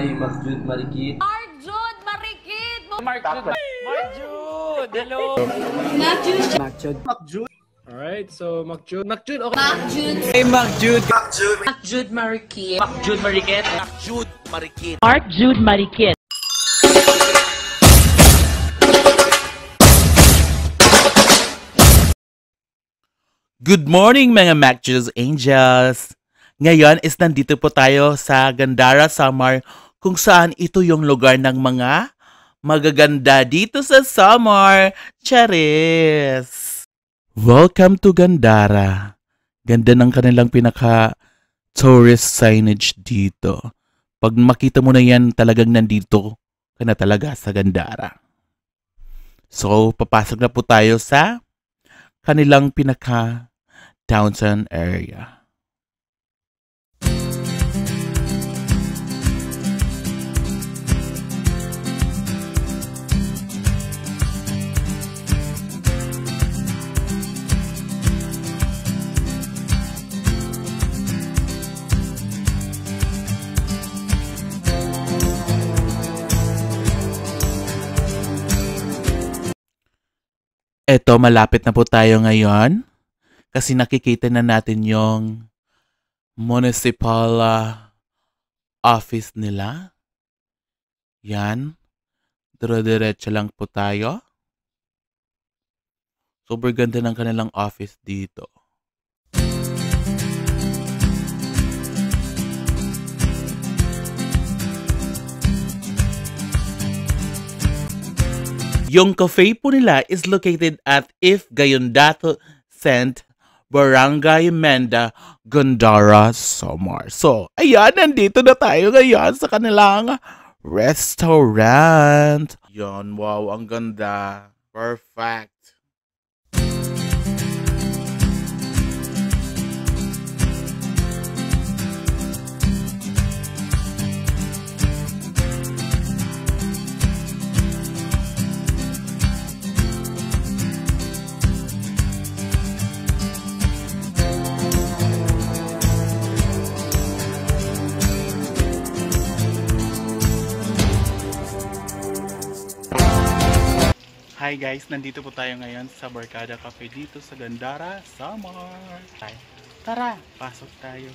Hi, Mark Jude Marikit. Mark Jude Marikit! Mark Jude! Hello! Mark Jude! Mark Jude. Mark Jude. Alright, so Mark Jude. Mark Jude, okay. Mark Jude! Hey, Mark Jude! Mark Jude. Mark Jude Marikit! Mark Jude Marikit! Mark Jude Marikit! Mark Jude Marikit. Good morning mga Macjus Angels! Ngayon is nandito po tayo sa Gandara, Samar, kung saan ito yung lugar ng mga magaganda dito sa Samar. Charis! Welcome to Gandara. Ganda ng kanilang pinaka-tourist signage dito. Pag makita mo na yan, talagang nandito ka na talaga sa Gandara. So, papasok na po tayo sa kanilang pinaka-downtown area. Eto, malapit na po tayo ngayon kasi nakikita na natin yung municipal office nila. Yan. Dire-diretso lang po tayo. Super ganda ng kanilang office dito. Yung cafe po nila is located at If Gayondato Cent, Barangay Menda, Gandara, Samar. So, ayan, nandito na tayo ngayon sa kanilang restaurant. Yan, wow, ang ganda. Perfect. Hi guys, nandito po tayo ngayon sa Barkada Cafe dito sa Gandara, Samar. Tara, pasok tayo.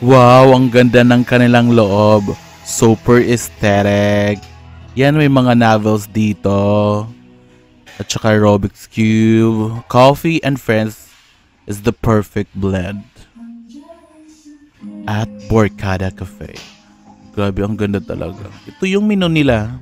Wow, ang ganda ng kanilang loob. Super aesthetic. Yan, may mga novels dito. At saka Rubik's Cube. Coffee and friends is the perfect blend. At Barkada Cafe. Grabe, ang ganda talaga. Ito yung menu nila.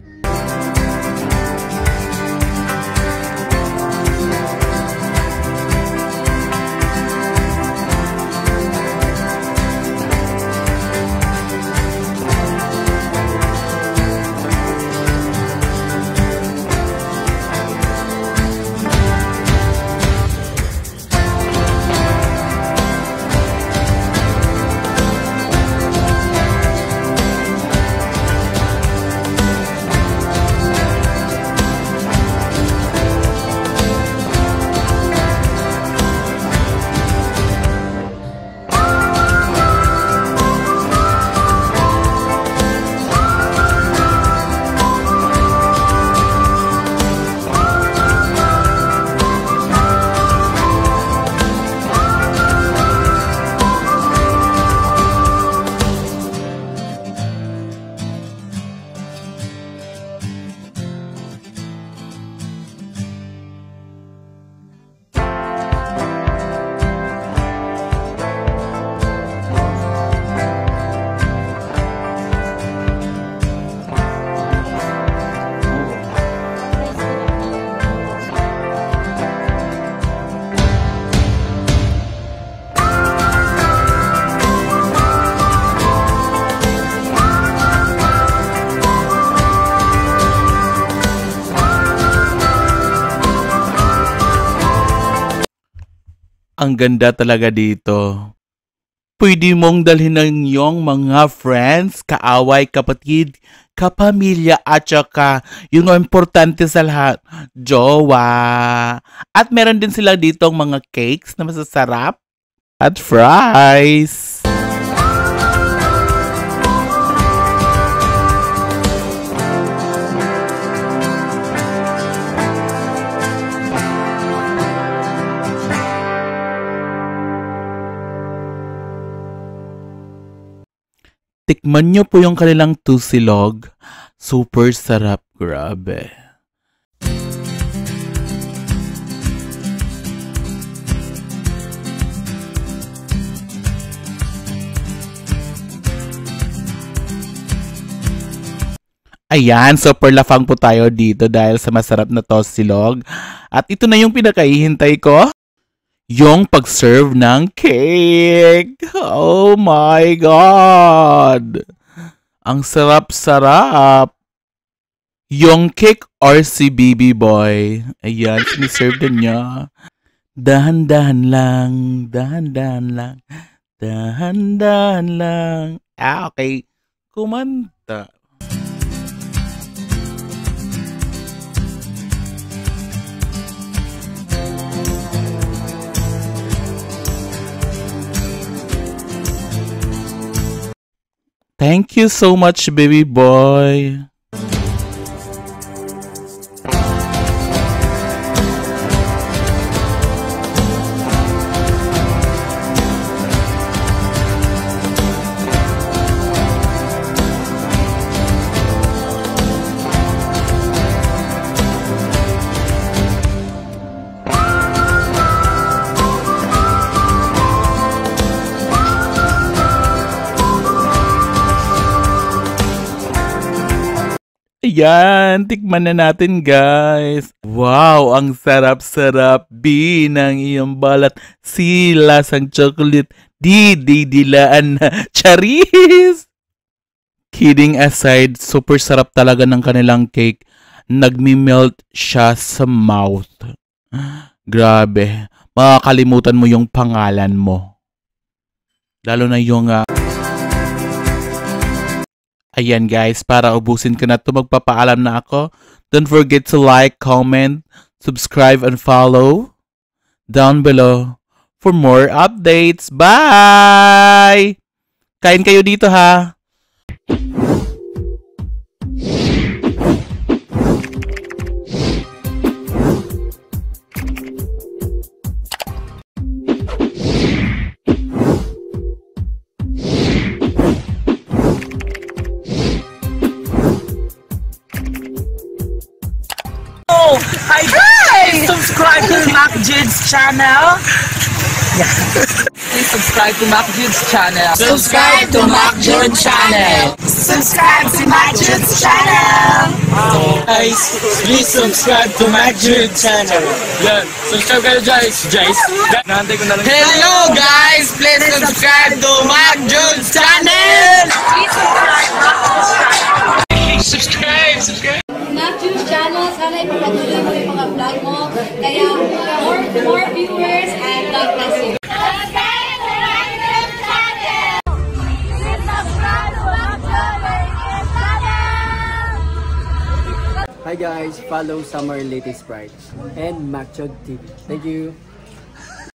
Ang ganda talaga dito. Pwede mong dalhin ng iyong mga friends, kaaway, kapatid, kapamilya, at saka yung importante sa lahat, jowa. At meron din sila ditong mga cakes na masasarap at fries. Tikman nyo po yung kanilang tusilog. Super sarap. Grabe. Ayan, super lafang po tayo dito dahil sa masarap na tusilog. At ito na yung pinakahihintay ko. Yung pag-serve ng cake. Oh my God! Ang sarap-sarap. Yung cake or si Baby Boy. Ayan, siniserve din niya. Dahan-dahan lang, dahan-dahan lang, dahan-dahan lang. Okay. Kumanta. Thank you so much, Baby Boy. Ayan, tikman na natin guys. Wow, ang sarap-sarap. B ng iyong balat. Silas ang chocolate. Dilaan na. Charis! Kidding aside, super sarap talaga ng kanilang cake. Nagmi-melt siya sa mouth. Grabe. Makakalimutan mo yung pangalan mo. Lalo na yung ayan guys, para ubusin ko na ito, magpapaalam na ako. Don't forget to like, comment, subscribe, and follow down below for more updates. Bye! Kain kayo dito ha! Hi guys! Subscribe to MacJud's channel. Please subscribe to MacJud's channel. Subscribe to MacJud's channel. Subscribe to MacJud's channel. Guys, please subscribe to MacJud's channel. Yan. Subscribe kayo guys. Nahantay ko na lang. Hello guys! Please subscribe to MacJud's channel. Please subscribe. Subscribe. MacJud's channel, sana ipapatuloy mo yung mga vlog mo. Kaya, more viewers and God bless you. Hi guys, follow Summer Latest Bright and MacJud TV. Thank you.